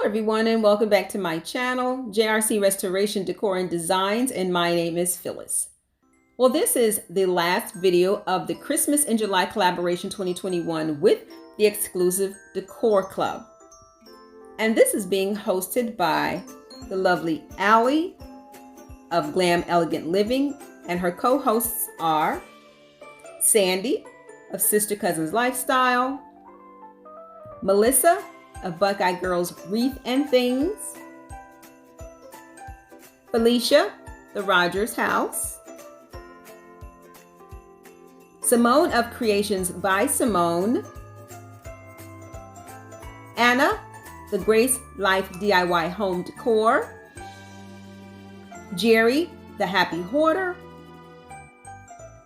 Hello everyone and welcome back to my channel, JRC Restoration Decor and Designs, and my name is Phyllis. Well, this is the last video of the Christmas in July collaboration 2021 with the Exclusive Decor Club. And this is being hosted by the lovely Allie of Glam Elegant Living, and her co-hosts are Sandy of Sister Cousins Lifestyle, Melissa of Buckeye Girls Wreath and Things, Felicia, the Rodgers House, Simone of Creations by Simone, Anna, the Grace Life DIY Home Decor, Jerry, the Happy Hoarder,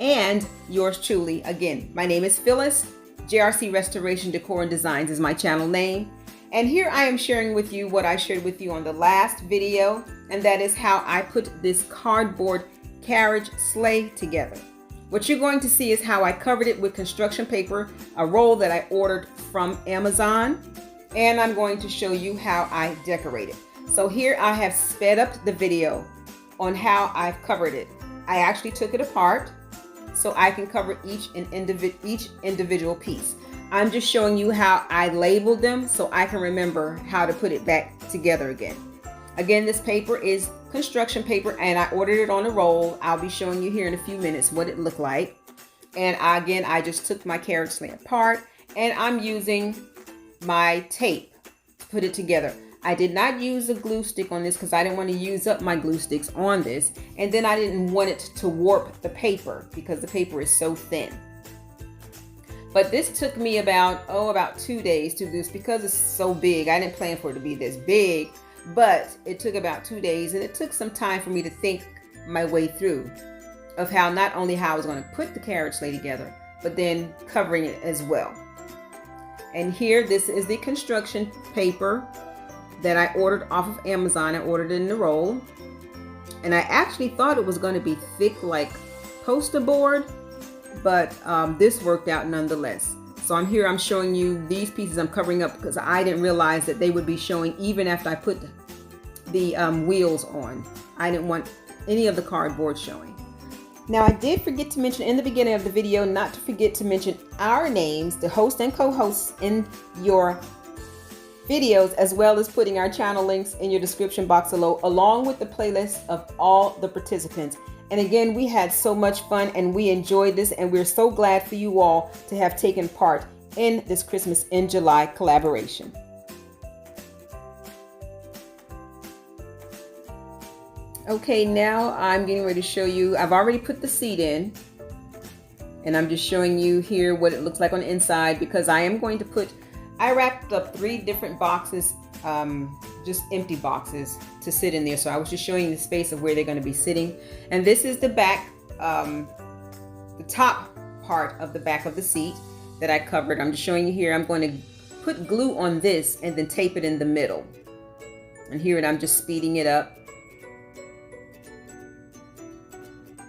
and yours truly. Again, my name is Phyllis. JRC Restoration Decor and Designs is my channel name. And here I am sharing with you what I shared with you on the last video, and that is how I put this cardboard carriage sleigh together. What you're going to see is how I covered it with construction paper, a roll that I ordered from Amazon, and I'm going to show you how I decorate it. So here I have sped up the video on how I've covered it. I actually took it apart so I can cover each individual piece. I'm just showing you how I labeled them so I can remember how to put it back together again. Again, this paper is construction paper and I ordered it on a roll. I'll be showing you here in a few minutes what it looked like. And again, I just took my carriage sleigh apart and I'm using my tape to put it together. I did not use a glue stick on this because I didn't want to use up my glue sticks on this. And then I didn't want it to warp the paper because the paper is so thin. But this took me about 2 days to do this because it's so big. I didn't plan for it to be this big, but it took about 2 days, and it took some time for me to think my way through of how not only how I was going to put the carriage sleigh together, but then covering it as well. And here, this is the construction paper that I ordered off of Amazon. I ordered it in the roll, and I actually thought it was going to be thick like poster board, but this worked out nonetheless. So I'm showing you these pieces I'm covering up because I didn't realize that they would be showing even after I put the wheels on. I didn't want any of the cardboard showing. Now, I did forget to mention in the beginning of the video not to forget to mention our names, the host and co-hosts, in your videos, as well as putting our channel links in your description box below, along with the playlist of all the participants. And again, we had so much fun and we enjoyed this, and we're so glad for you all to have taken part in this Christmas in July collaboration. Okay, now I'm getting ready to show you. I've already put the seat in, and I'm just showing you here what it looks like on the inside because I wrapped up 3 different boxes, just empty boxes to sit in there. So I was just showing the space of where they're going to be sitting. And this is the back, the top part of the back of the seat that I covered. I'm just showing you here. I'm going to put glue on this and then tape it in the middle. And here I'm just speeding it up.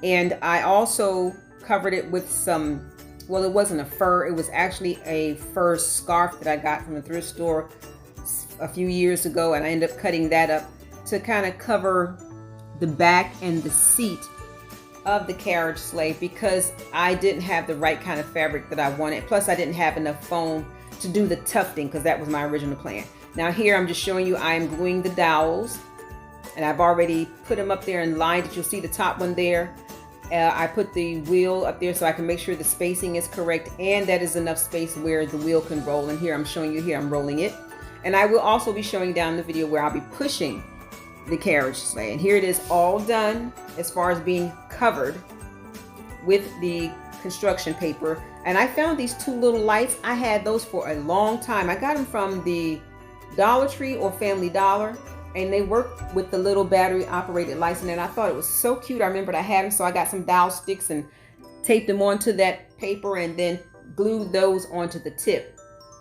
And I also covered it with some, well, it wasn't a fur, it was actually a fur scarf that I got from the thrift store a few years ago, and I ended up cutting that up to kind of cover the back and the seat of the carriage sleigh because I didn't have the right kind of fabric that I wanted. Plus, I didn't have enough foam to do the tufting because that was my original plan. Now here, I'm just showing you I'm gluing the dowels, and I've already put them up there and lined it. You'll see the top one there. I put the wheel up there so I can make sure the spacing is correct and that is enough space where the wheel can roll. And here I'm showing you, here I'm rolling it. And I will also be showing down the video where I'll be pushing the carriage sleigh. And here it is all done as far as being covered with the construction paper. And I found these 2 little lights. I had those for a long time. I got them from the Dollar Tree or Family Dollar. And they work with the little battery operated lights. And I thought it was so cute. I remembered I had them. So I got some dowel sticks and taped them onto that paper and then glued those onto the tip.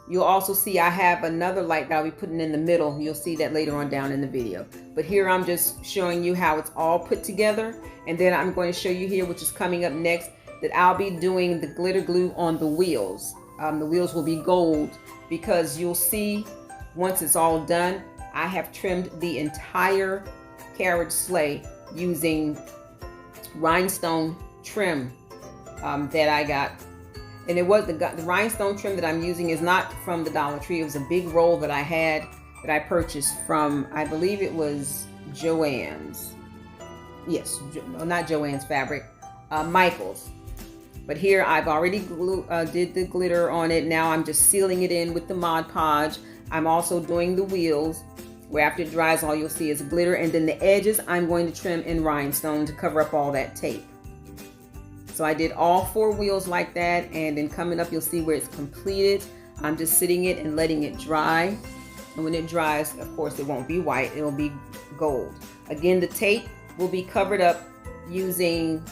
You'll also see I have another light that I'll be putting in the middle. You'll see that later on down in the video. But here I'm just showing you how it's all put together. And then I'm going to show you here, which is coming up next, that I'll be doing the glitter glue on the wheels. The wheels will be gold because you'll see once it's all done, I have trimmed the entire carriage sleigh using rhinestone trim that I got. And it was the rhinestone trim that I'm using is not from the Dollar Tree. It was a big roll that I had that I purchased from, I believe it was Joann's. Yes, not Joann's Fabric, Michael's. But here I've already did the glitter on it. Now I'm just sealing it in with the Mod Podge. I'm also doing the wheels, where after it dries all you'll see is glitter, and then the edges I'm going to trim in rhinestone to cover up all that tape. So I did all 4 wheels like that, and then coming up you'll see where it's completed. I'm just sitting it and letting it dry. And when it dries, of course, it won't be white, it'll be gold. Again, the tape will be covered up using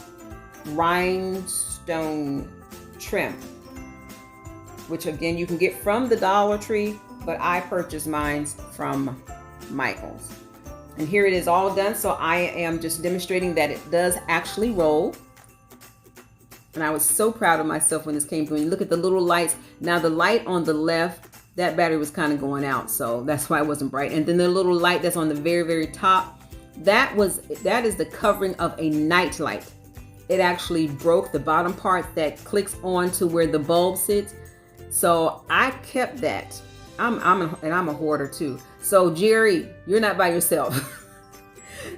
rhinestone trim, which again you can get from the Dollar Tree, but I purchased mine from Michael's. And here it is all done. So I am just demonstrating that it does actually roll. And I was so proud of myself when this came through. And look at the little lights. Now the light on the left, that battery was kind of going out, so that's why it wasn't bright. And then the little light that's on the very, very top, that is the covering of a night light. It actually broke the bottom part that clicks on to where the bulb sits. So I kept that. I'm a hoarder too. So Jerry, you're not by yourself.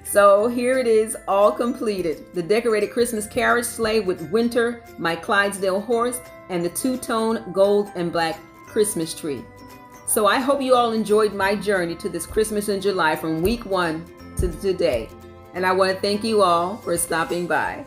So here it is, all completed. The decorated Christmas carriage sleigh with Winter, my Clydesdale horse, and the two-tone gold and black Christmas tree. So I hope you all enjoyed my journey to this Christmas in July from week 1 to today. And I want to thank you all for stopping by.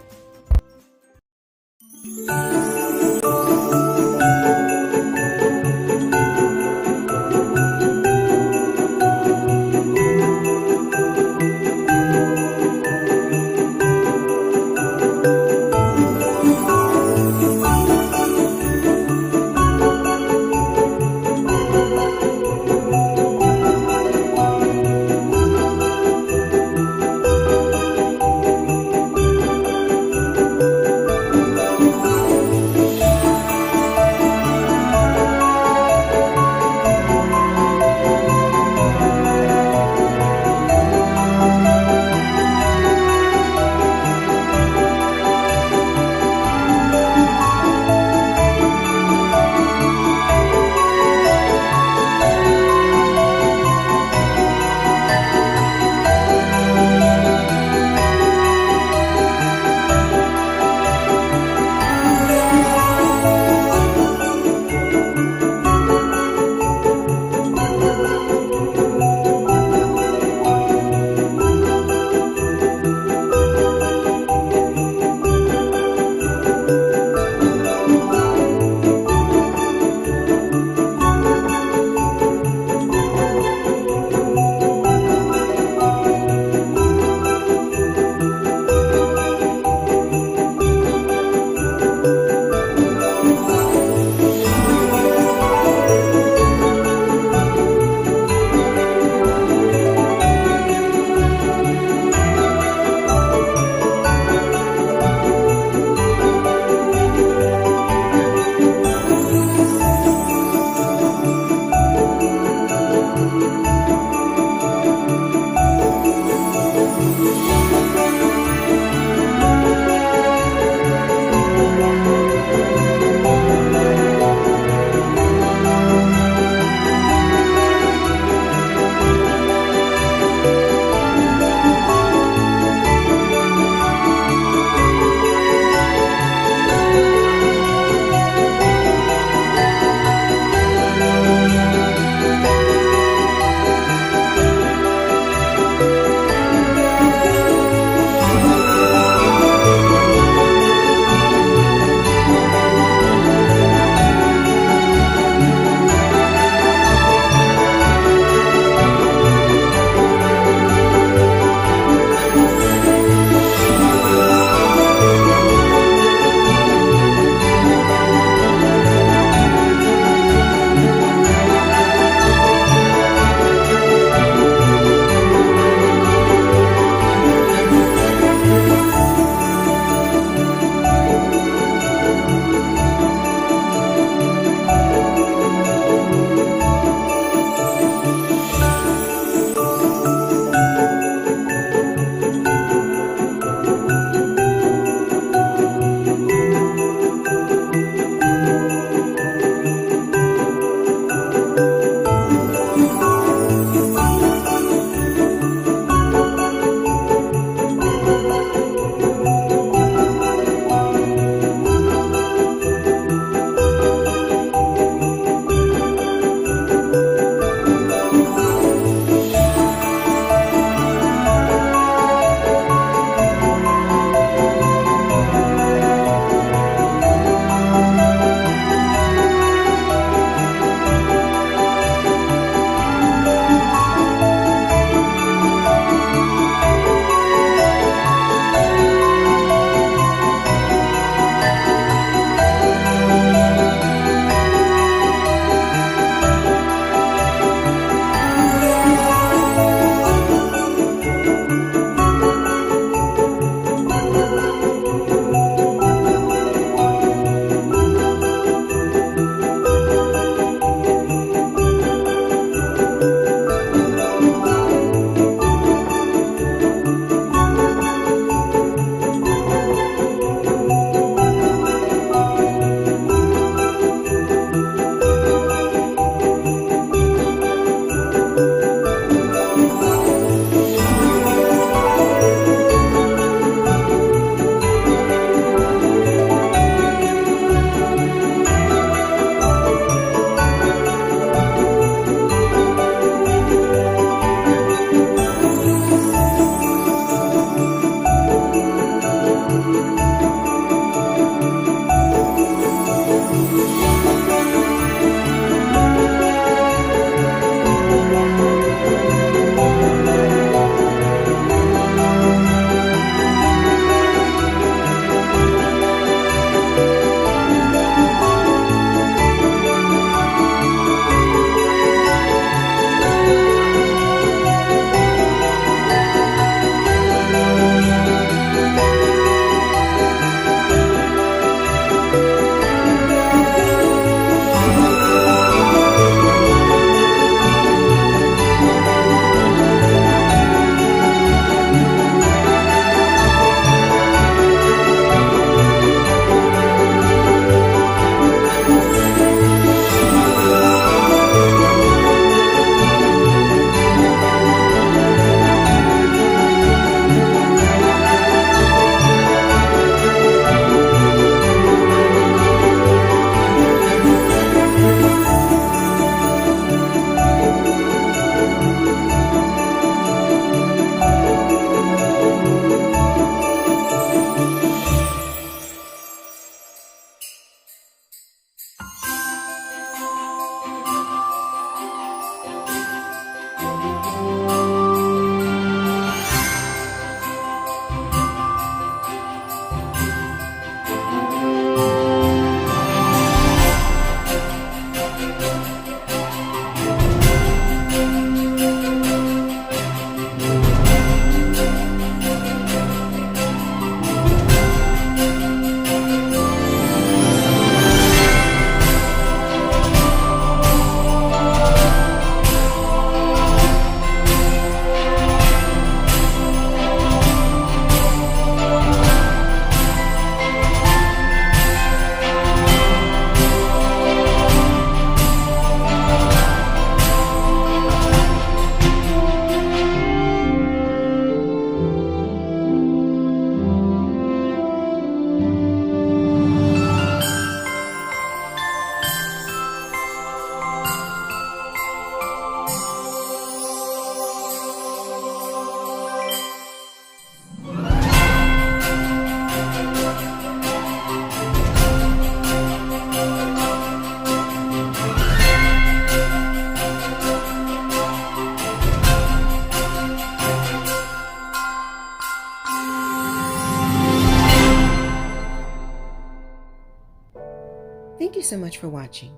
so much for watching.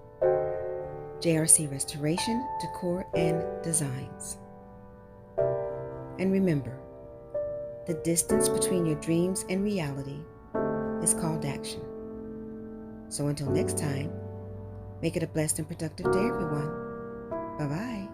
JRC Restoration, Decor, and Designs. And remember, the distance between your dreams and reality is called action. So until next time, make it a blessed and productive day, everyone. Bye-bye.